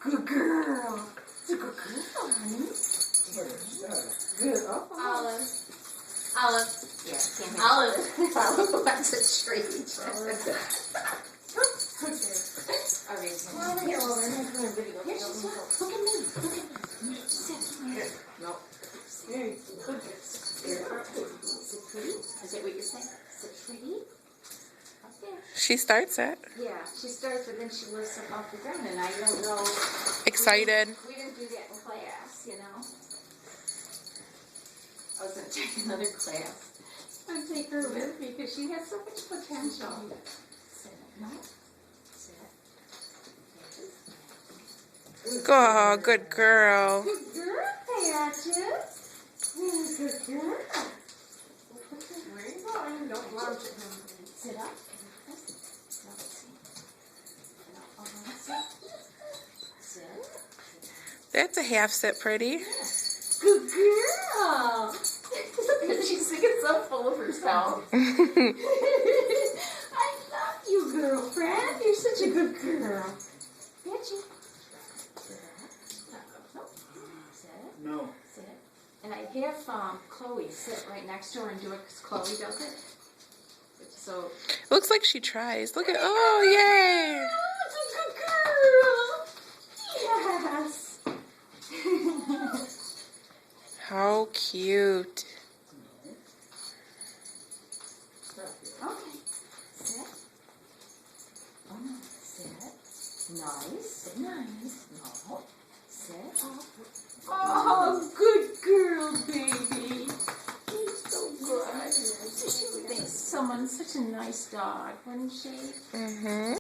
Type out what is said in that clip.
Good girl. It's a good girl, honey. Good. Olive. Olive. Yeah, can't have Olive. Olive wants a treat. Okay. All right. Well, here, well, then I'm doing a video. Here, she's look at me. Look at me. Sit. Here. No. Here. Good. Here. Is it pretty? Is it what you're saying? Is it pretty? Up there. She starts it. Yeah, she starts, but then she lifts up off the ground, and I don't know. Excited. We didn't do that in class, you know. I was going to take another class. I'd take her with me because she has so much potential. Sit. No. Sit. Oh, good girl. Good girl, Patches. Good girl. Where you going? Don't launch it. Sit up. Sit. That's a half sit, pretty. Good girl. She's singing so full of herself. I love you, girlfriend. You're such a good girl. Patchy. Sit. No. Sit. And I have Chloe sit right next to her and do it because Chloe does it. So. Looks like she tries. Look at, oh, yay. Oh, it's a good girl. Yes. How cute. Okay. Sit. Oh, no. Sit. Nice. Sit nice. No. Sit. Oh, good girl, baby. You're so good. Someone's such a nice dog, wasn't she? Mm-hmm.